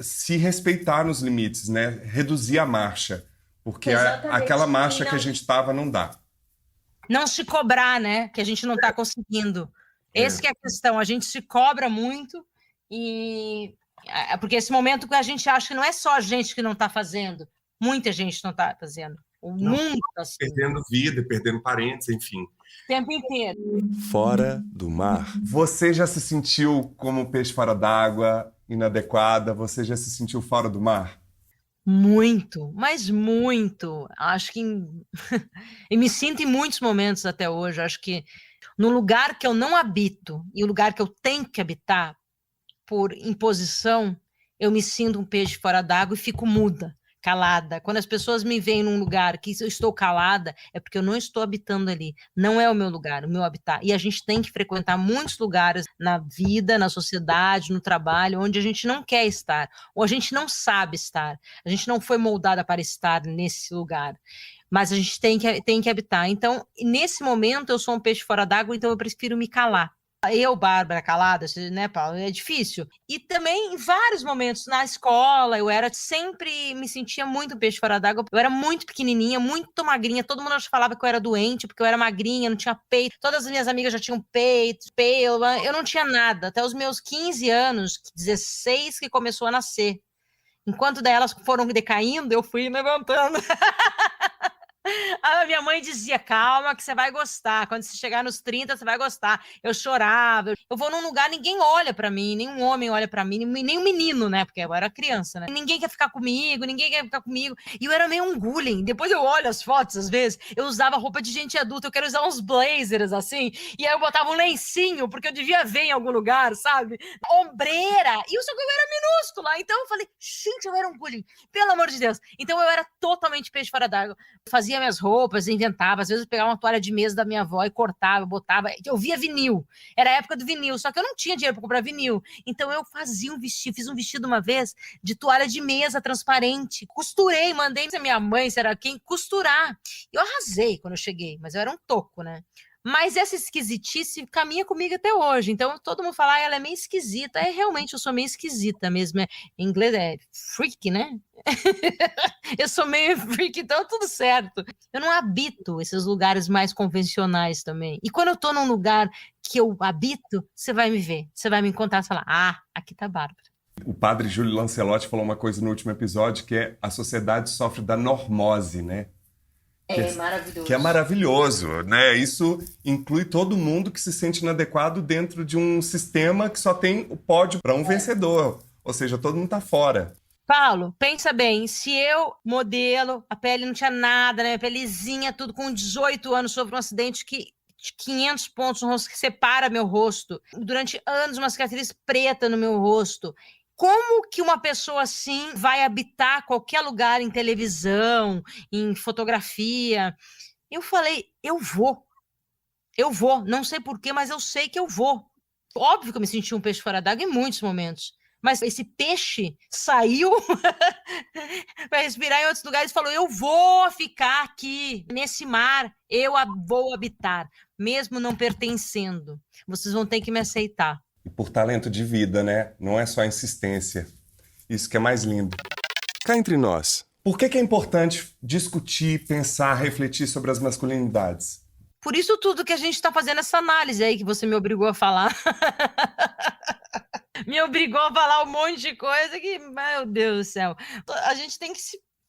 se respeitar nos limites, reduzir a marcha, porque aquela marcha que a gente estava não dá. Não se cobrar, né? Que a gente não está conseguindo. Essa que é a questão. A gente se cobra muito porque esse momento que a gente acha que não é só a gente que não está fazendo, muita gente não está fazendo. O mundo está assim. Perdendo vida, perdendo parentes, enfim. O tempo inteiro. Fora do mar. Você já se sentiu como peixe fora d'água, inadequada? Você já se sentiu fora do mar? Muito, mas muito. Acho que e me sinto em muitos momentos até hoje. Acho que no lugar que eu não habito e o lugar que eu tenho que habitar por imposição, eu me sinto um peixe fora d'água e fico muda, calada. Quando as pessoas me veem num lugar que eu estou calada, é porque eu não estou habitando ali. Não é o meu lugar, o meu habitat. E a gente tem que frequentar muitos lugares na vida, na sociedade, no trabalho, onde a gente não quer estar, ou a gente não sabe estar. A gente não foi moldada para estar nesse lugar. Mas a gente tem que habitar. Então, nesse momento, eu sou um peixe fora d'água, então eu prefiro me calar. Eu, Bárbara, calada, né, Paulo? É difícil. E também, em vários momentos, na escola, sempre me sentia muito peixe fora d'água. Eu era muito pequenininha, muito magrinha. Todo mundo falava que eu era doente, porque eu era magrinha, não tinha peito. Todas as minhas amigas já tinham peito, pelo. Eu não tinha nada. Até os meus 15 anos, 16, que começou a nascer. Enquanto daí elas foram decaindo, eu fui levantando. A minha mãe mãe dizia, calma que você vai gostar, quando você chegar nos 30 você vai gostar. Eu chorava, eu vou num lugar, ninguém olha pra mim, nenhum homem olha pra mim, nem um menino, né, porque eu era criança, né, ninguém quer ficar comigo, e eu era meio um bullying. Depois eu olho as fotos, às vezes, eu usava roupa de gente adulta, eu quero usar uns blazers, assim, e aí eu botava um lencinho, porque eu devia ver em algum lugar, sabe, ombreira, e só que eu era minúscula, então eu falei, gente, eu era um bullying, pelo amor de Deus. Então eu era totalmente peixe fora d'água. Fazia minhas roupas, inventava. Às vezes eu pegava uma toalha de mesa da minha avó e cortava, botava. Eu via vinil. Era a época do vinil, só que eu não tinha dinheiro para comprar vinil. Então eu fazia um vestido, fiz um vestido uma vez de toalha de mesa transparente. Costurei, mandei pra minha mãe, será quem, costurar. Eu arrasei quando eu cheguei, mas eu era um toco, né? Mas essa esquisitice caminha comigo até hoje. Então, todo mundo fala, ela é meio esquisita. Realmente, eu sou meio esquisita mesmo. Em inglês é freak, né? Eu sou meio freak, então tudo certo. Eu não habito esses lugares mais convencionais também. E quando eu tô num lugar que eu habito, você vai me ver. Você vai me encontrar e falar, aqui tá Bárbara. O padre Júlio Lancelotti falou uma coisa no último episódio, que é a sociedade sofre da normose, né? Maravilhoso. Que é maravilhoso, né? Isso inclui todo mundo que se sente inadequado dentro de um sistema que só tem o pódio para um vencedor. Ou seja, todo mundo tá fora. Paulo, pensa bem, se eu, modelo, a pele não tinha nada, né? Pelezinha, tudo com 18 anos, sofro um acidente que de 500 pontos no rosto, que separa meu rosto. Durante anos, uma cicatriz preta no meu rosto. Como que uma pessoa assim vai habitar qualquer lugar em televisão, em fotografia? Eu falei, eu vou, não sei porquê, mas eu sei que eu vou. Óbvio que eu me senti um peixe fora d'água em muitos momentos, mas esse peixe saiu para respirar em outros lugares e falou, eu vou ficar aqui, nesse mar, vou habitar, mesmo não pertencendo. Vocês vão ter que me aceitar. E por talento de vida, né? Não é só insistência. Isso que é mais lindo. Cá entre nós, por que é importante discutir, pensar, refletir sobre as masculinidades? Por isso tudo que a gente está fazendo essa análise aí que você me obrigou a falar. Me obrigou a falar um monte de coisa que, meu Deus do céu. A gente tem que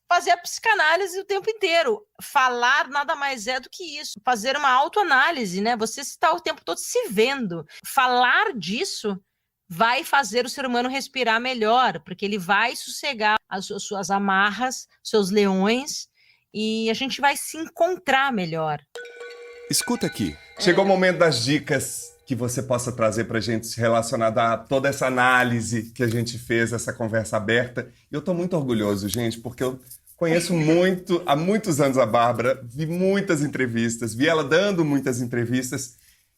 fazer a psicanálise o tempo inteiro. Falar nada mais é do que isso. Fazer uma autoanálise, né? Você está o tempo todo se vendo. Falar disso vai fazer o ser humano respirar melhor, porque ele vai sossegar as suas amarras, seus leões, e a gente vai se encontrar melhor. Escuta aqui. Chegou o momento das dicas que você possa trazer pra gente relacionada a toda essa análise que a gente fez, essa conversa aberta. E eu tô muito orgulhoso, gente, porque eu conheço muito, há muitos anos a Bárbara, vi muitas entrevistas, vi ela dando muitas entrevistas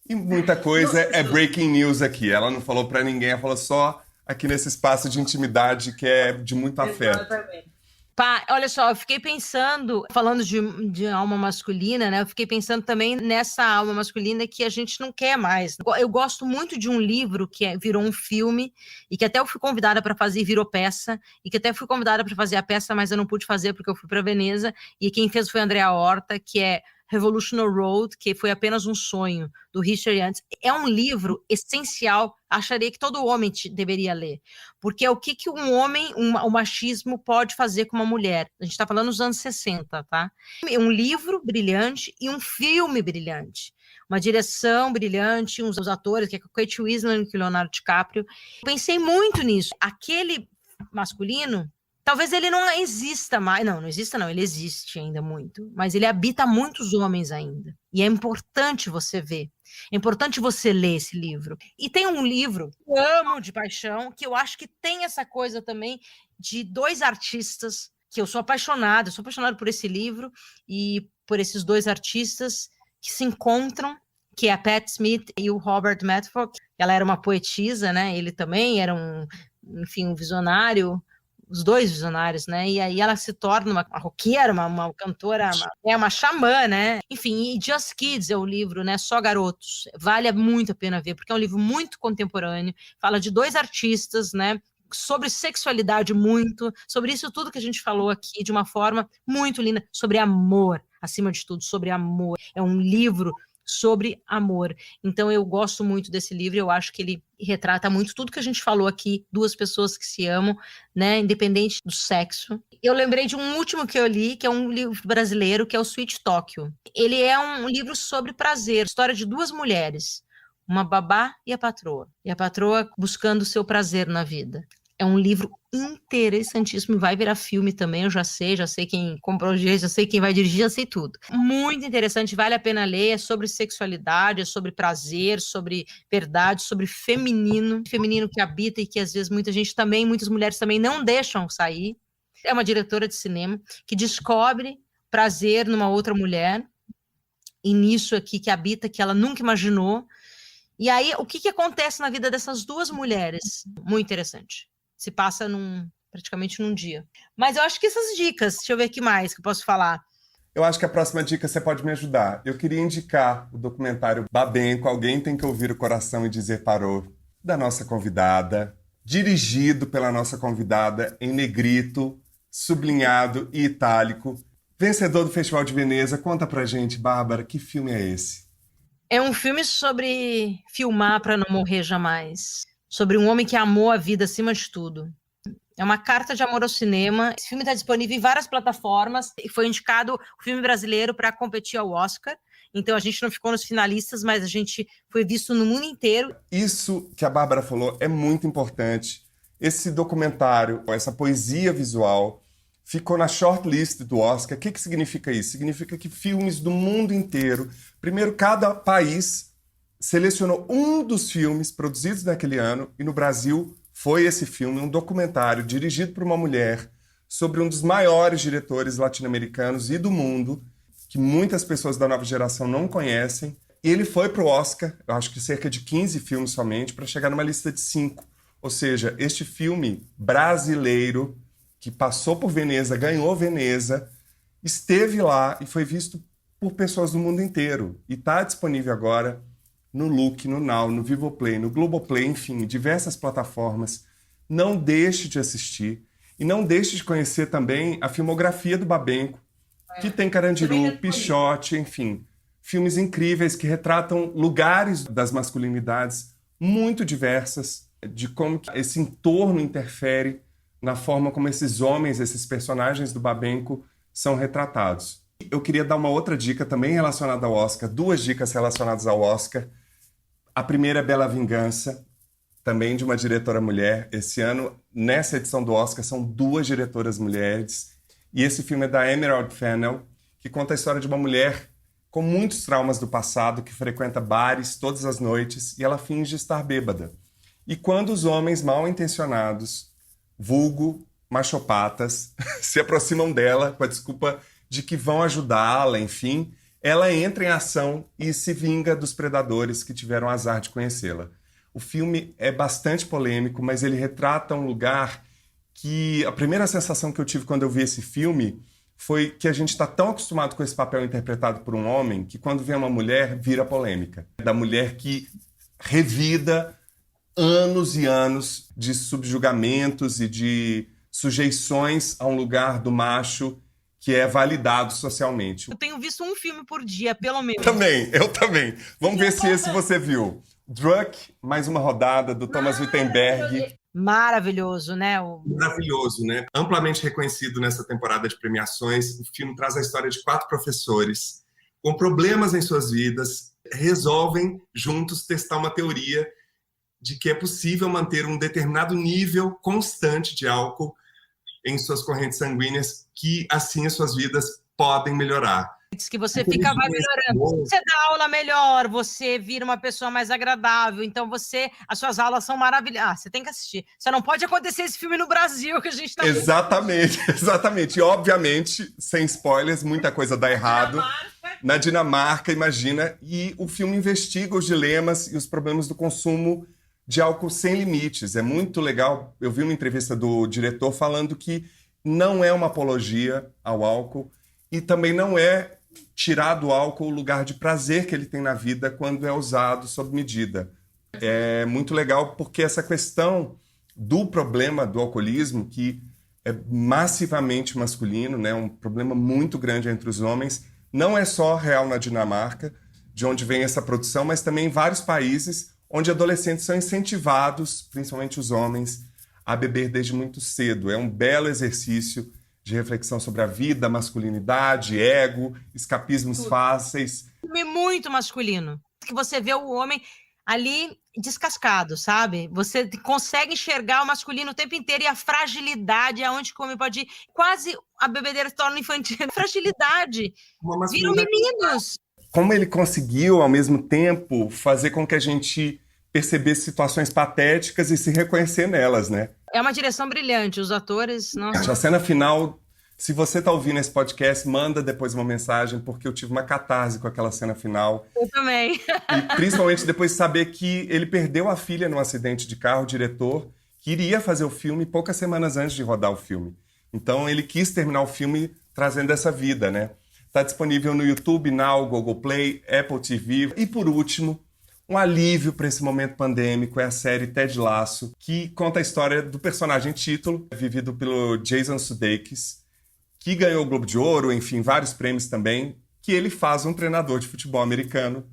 e muita coisa é breaking news aqui. Ela não falou pra ninguém, ela falou só aqui nesse espaço de intimidade que é de muito afeto. Exatamente. Pá, olha só, eu fiquei pensando, falando de alma masculina, né? Eu fiquei pensando também nessa alma masculina que a gente não quer mais. Eu gosto muito de um livro que virou um filme e que até eu fui convidada para fazer e virou peça, e que até fui convidada para fazer a peça, mas eu não pude fazer porque eu fui para Veneza, e quem fez foi a Andrea Horta, que é Revolutionary Road, que foi apenas um sonho, do Richard Yates. É um livro essencial, acharia que todo homem deveria ler, porque é o que um homem, o machismo pode fazer com uma mulher. A gente está falando dos anos 60, tá? É um livro brilhante e um filme brilhante. Uma direção brilhante, uns atores, que é Kate Winslet e Leonardo DiCaprio. Pensei muito nisso. Aquele masculino, talvez ele não exista mais. Não exista não, ele existe ainda muito. Mas ele habita muitos homens ainda. E é importante você ver. É importante você ler esse livro. E tem um livro que eu amo de paixão, que eu acho que tem essa coisa também de dois artistas, que eu sou apaixonada por esse livro e por esses dois artistas que se encontram, que é a Pat Smith e o Robert Mapplethorpe. Ela era uma poetisa, né? Ele também era um visionário, os dois visionários, né? E aí ela se torna uma roqueira, uma cantora, uma xamã, né? Enfim, e Just Kids é o livro, né? Só Garotos. Vale muito a pena ver, porque é um livro muito contemporâneo, fala de dois artistas, né? Sobre sexualidade muito, sobre isso tudo que a gente falou aqui, de uma forma muito linda, sobre amor, acima de tudo, sobre amor. É um livro sobre amor. Então eu gosto muito desse livro, eu acho que ele retrata muito tudo que a gente falou aqui, duas pessoas que se amam, né, independente do sexo. Eu lembrei de um último que eu li, que é um livro brasileiro, que é o Sweet Tóquio. Ele é um livro sobre prazer, história de duas mulheres, uma babá e a patroa. E a patroa buscando o seu prazer na vida. É um livro interessantíssimo, vai virar filme também, eu já sei quem comprou o direito, já sei quem vai dirigir, já sei tudo. Muito interessante, vale a pena ler, é sobre sexualidade, é sobre prazer, sobre verdade, sobre feminino que habita e que às vezes muitas mulheres também não deixam sair. É uma diretora de cinema que descobre prazer numa outra mulher, e nisso aqui que habita, que ela nunca imaginou. E aí, o que acontece na vida dessas duas mulheres? Muito interessante. Se passa praticamente num dia. Mas eu acho que essas dicas, deixa eu ver o que mais que eu posso falar. Eu acho que a próxima dica você pode me ajudar. Eu queria indicar o documentário Babenco, Alguém Tem Que Ouvir o Coração e Dizer Parou, da nossa convidada, dirigido pela nossa convidada em negrito, sublinhado e itálico. Vencedor do Festival de Veneza. Conta pra gente, Bárbara, que filme é esse? É um filme sobre filmar para não morrer jamais. Sobre um homem que amou a vida acima de tudo. É uma carta de amor ao cinema. Esse filme está disponível em várias plataformas e foi indicado o filme brasileiro para competir ao Oscar. Então a gente não ficou nos finalistas, mas a gente foi visto no mundo inteiro. Isso que a Bárbara falou é muito importante. Esse documentário, essa poesia visual, ficou na shortlist do Oscar. O que significa isso? Significa que filmes do mundo inteiro, primeiro cada país selecionou um dos filmes produzidos naquele ano, e no Brasil foi esse filme, um documentário dirigido por uma mulher sobre um dos maiores diretores latino-americanos e do mundo, que muitas pessoas da nova geração não conhecem. E ele foi para o Oscar, eu acho que cerca de 15 filmes somente, para chegar numa lista de 5. Ou seja, este filme brasileiro, que passou por Veneza, ganhou Veneza, esteve lá e foi visto por pessoas do mundo inteiro. E está disponível agora no Look, no Now, no Vivoplay, no Globoplay, enfim, em diversas plataformas. Não deixe de assistir. E não deixe de conhecer também a filmografia do Babenco, que tem Carandiru, Pichote, enfim. Filmes incríveis que retratam lugares das masculinidades muito diversas, de como esse entorno interfere na forma como esses homens, esses personagens do Babenco são retratados. Eu queria dar uma outra dica também relacionada ao Oscar, 2 dicas relacionadas ao Oscar. A primeira é Bela Vingança, também de uma diretora mulher. Esse ano, nessa edição do Oscar, são 2 diretoras mulheres. E esse filme é da Emerald Fennell, que conta a história de uma mulher com muitos traumas do passado, que frequenta bares todas as noites e ela finge estar bêbada. E quando os homens mal intencionados, vulgo machopatas, se aproximam dela com a desculpa de que vão ajudá-la, enfim, ela entra em ação e se vinga dos predadores que tiveram azar de conhecê-la. O filme é bastante polêmico, mas ele retrata um lugar que a primeira sensação que eu tive quando eu vi esse filme foi que a gente está tão acostumado com esse papel interpretado por um homem que quando vem uma mulher, vira polêmica. Da mulher que revida anos e anos de subjugamentos e de sujeições a um lugar do macho que é validado socialmente. Eu tenho visto um filme por dia, pelo menos. Eu também. Vamos ver se esse você viu. Druck, mais uma rodada, do Thomas Wittenberg. Maravilhoso, né? Maravilhoso, né? Amplamente reconhecido nessa temporada de premiações. O filme traz a história de 4 professores com problemas em suas vidas, resolvem juntos testar uma teoria de que é possível manter um determinado nível constante de álcool em suas correntes sanguíneas, que assim as suas vidas podem melhorar. Diz que você vai melhorando. Você dá aula melhor, você vira uma pessoa mais agradável, então as suas aulas são maravilhosas. Você tem que assistir. Só não pode acontecer esse filme no Brasil, que a gente tá... Exatamente. E, obviamente, sem spoilers, muita coisa dá errado. Na Dinamarca, imagina. E o filme investiga os dilemas e os problemas do consumo de álcool sem limites. É muito legal. Eu vi uma entrevista do diretor falando que não é uma apologia ao álcool e também não é tirar do álcool o lugar de prazer que ele tem na vida quando é usado sob medida. É muito legal porque essa questão do problema do alcoolismo, que é massivamente masculino, né, um problema muito grande entre os homens, não é só real na Dinamarca. de onde vem essa produção, mas também em vários países onde adolescentes são incentivados, principalmente os homens, a beber desde muito cedo. É um belo exercício de reflexão sobre a vida, masculinidade, ego, escapismos fáceis. Filme muito masculino, que você vê o homem ali descascado, sabe? Você consegue enxergar o masculino o tempo inteiro e a fragilidade, aonde que o homem pode ir. Quase a bebedeira se torna infantil. Fragilidade. Viram meninos. Como ele conseguiu, ao mesmo tempo, fazer com que a gente percebesse situações patéticas e se reconhecer nelas, né? É uma direção brilhante, os atores... Nossa. A cena final, se você tá ouvindo esse podcast, manda depois uma mensagem, porque eu tive uma catarse com aquela cena final. Eu também. E principalmente depois de saber que ele perdeu a filha num acidente de carro, o diretor, que iria fazer o filme poucas semanas antes de rodar o filme. Então ele quis terminar o filme trazendo essa vida, né? Está disponível no YouTube, Now, Google Play, Apple TV. E por último, um alívio para esse momento pandêmico é a série Ted Lasso, que conta a história do personagem título, vivido pelo Jason Sudeikis, que ganhou o Globo de Ouro, enfim, vários prêmios também, que ele faz um treinador de futebol americano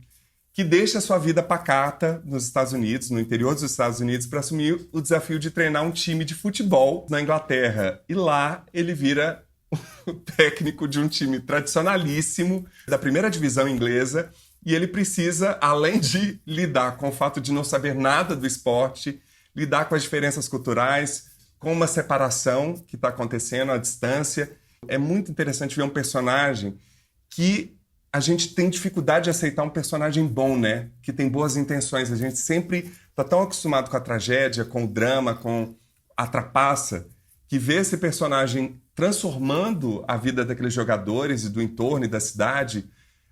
que deixa a sua vida pacata nos Estados Unidos, no interior dos Estados Unidos, para assumir o desafio de treinar um time de futebol na Inglaterra. E lá ele vira o técnico de um time tradicionalíssimo da primeira divisão inglesa, e ele precisa, além de lidar com o fato de não saber nada do esporte, lidar com as diferenças culturais, com uma separação que está acontecendo à distância. É muito interessante ver um personagem que a gente tem dificuldade de aceitar, um personagem bom, né? Que tem boas intenções. A gente sempre está tão acostumado com a tragédia, com o drama, com a trapaça, que ver esse personagem transformando a vida daqueles jogadores e do entorno e da cidade,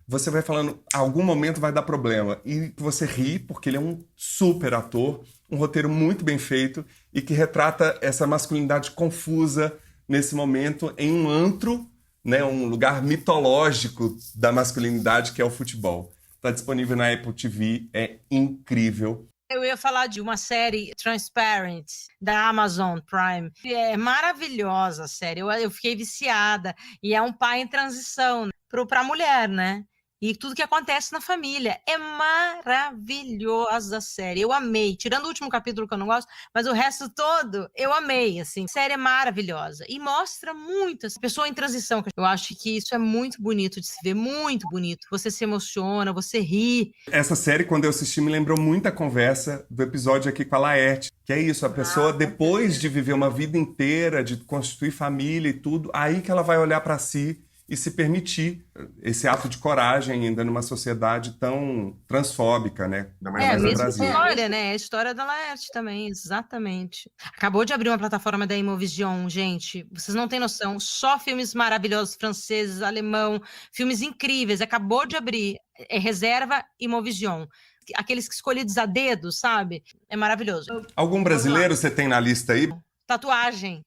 você vai falando, a algum momento vai dar problema. E você ri, porque ele é um super ator, um roteiro muito bem feito e que retrata essa masculinidade confusa nesse momento em um antro, né, um lugar mitológico da masculinidade que é o futebol. Está disponível na Apple TV, é incrível. Eu ia falar de uma série Transparent, da Amazon Prime. É maravilhosa a série, eu fiquei viciada. E é um pai em transição para a mulher, né? E tudo que acontece na família. É maravilhosa a série. Eu amei. Tirando o último capítulo que eu não gosto, mas o resto todo eu amei, assim. A série é maravilhosa. E mostra muito essa pessoa em transição. Eu acho que isso é muito bonito de se ver, muito bonito. Você se emociona, você ri. Essa série, quando eu assisti, me lembrou muito a conversa do episódio aqui com a Laerte. Que é isso, a pessoa, depois de viver uma vida inteira, de constituir família e tudo, aí que ela vai olhar para si e se permitir esse ato de coragem ainda numa sociedade tão transfóbica, né? Ainda mais no Brasil. História, né? É a história da Laerte também, exatamente. Acabou de abrir uma plataforma da Imovision, gente. Vocês não têm noção. Só filmes maravilhosos, franceses, alemão, filmes incríveis. Acabou de abrir. É Reserva Imovision. Aqueles escolhidos a dedo, sabe? É maravilhoso. Algum brasileiro você tem na lista aí? Tatuagem.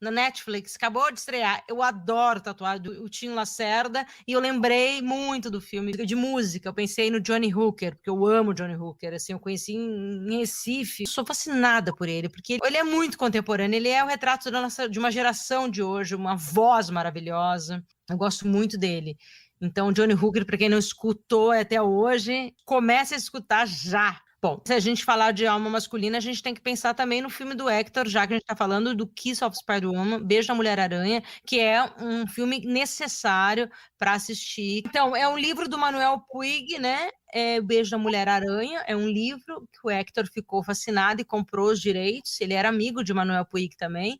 Na Netflix, acabou de estrear. Eu adoro tatuagem do Tim Lacerda e eu lembrei muito do filme de música. Eu pensei no Johnny Hooker, porque eu amo Johnny Hooker. Assim, eu conheci em Recife. Sou fascinada por ele, porque ele é muito contemporâneo. Ele é o retrato de uma geração de hoje, uma voz maravilhosa. Eu gosto muito dele. Então, Johnny Hooker, para quem não escutou até hoje, comece a escutar já. Bom, se a gente falar de alma masculina, a gente tem que pensar também no filme do Hector, já que a gente está falando do Kiss of Spider-Woman, Beijo da Mulher-Aranha, que é um filme necessário para assistir. Então, é um livro do Manuel Puig, né? É Beijo da Mulher-Aranha, é um livro que o Hector ficou fascinado e comprou os direitos. Ele era amigo de Manuel Puig também,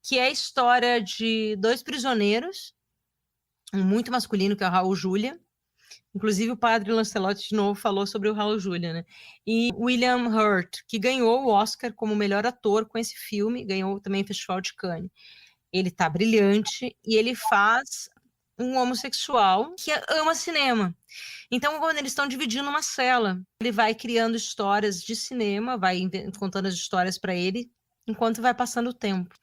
que é a história de dois prisioneiros, um muito masculino, que é o Raul Júlia. Inclusive, o padre Lancelotti de novo falou sobre o Raul Júlia, né? E William Hurt, que ganhou o Oscar como melhor ator com esse filme, ganhou também o Festival de Cannes. Ele tá brilhante e ele faz um homossexual que ama cinema. Então, quando eles estão dividindo uma cela, ele vai criando histórias de cinema, vai contando as histórias para ele, enquanto vai passando o tempo.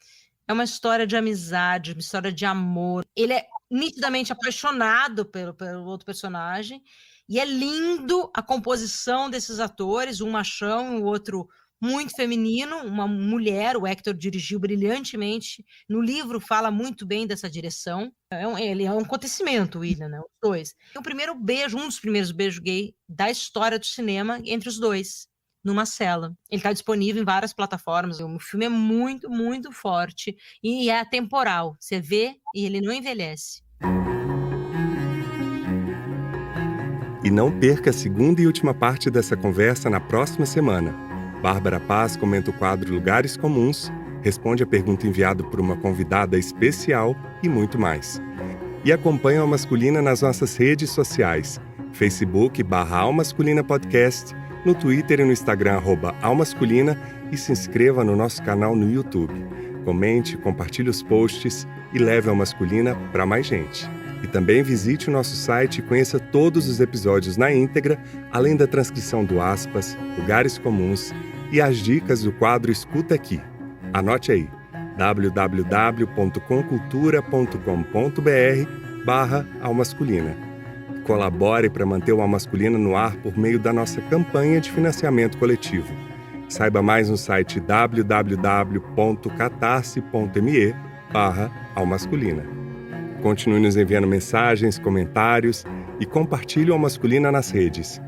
É uma história de amizade, uma história de amor. Ele é nitidamente apaixonado pelo outro personagem, e é lindo a composição desses atores, um machão, o outro muito feminino, uma mulher, o Hector dirigiu brilhantemente. No livro fala muito bem dessa direção. Ele é um acontecimento, o William, né? Os dois. O primeiro beijo, um dos primeiros beijos gay da história do cinema entre os dois, numa cela. Ele está disponível em várias plataformas. O filme é muito, muito forte e é atemporal. Você vê e ele não envelhece. E não perca a segunda e última parte dessa conversa na próxima semana. Bárbara Paz comenta o quadro Lugares Comuns, responde a pergunta enviada por uma convidada especial e muito mais. E acompanhe a Masculina nas nossas redes sociais, Facebook/Almasculina Podcast, no Twitter e no Instagram @Almasculina, e se inscreva no nosso canal no YouTube. Comente, compartilhe os posts e leve a Masculina para mais gente. E também visite o nosso site e conheça todos os episódios na íntegra, além da transcrição do Aspas, Lugares Comuns e as dicas do quadro Escuta Aqui. Anote aí, www.comcultura.com.br/Almasculina. Colabore para manter o Almasculina no ar por meio da nossa campanha de financiamento coletivo. Saiba mais no site www.catarse.me/Almasculina. Continue nos enviando mensagens, comentários e compartilhe o Almasculina nas redes.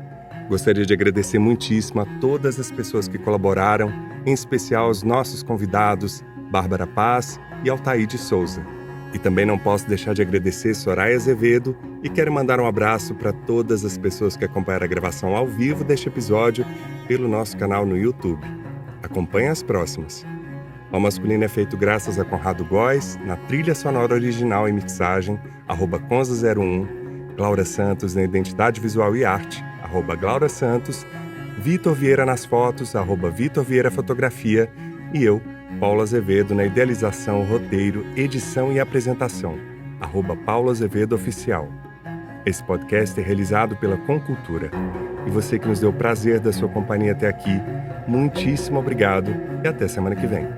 Gostaria de agradecer muitíssimo a todas as pessoas que colaboraram, em especial aos nossos convidados, Bárbara Paz e Altair de Souza. E também não posso deixar de agradecer Soraya Azevedo e quero mandar um abraço para todas as pessoas que acompanharam a gravação ao vivo deste episódio pelo nosso canal no YouTube. Acompanhe as próximas. O Almasculina é feito graças a Conrado Góes, na trilha sonora original e mixagem, @Conza01, Glaura Santos na identidade visual e arte, @Glaura Santos, Vitor Vieira nas fotos, @Vitor Vieira Fotografia, e eu, Paulo Azevedo, na idealização, roteiro, edição e apresentação, @Paulo Azevedo Oficial. Esse podcast é realizado pela Comcultura. E você que nos deu o prazer da sua companhia até aqui, muitíssimo obrigado e até semana que vem.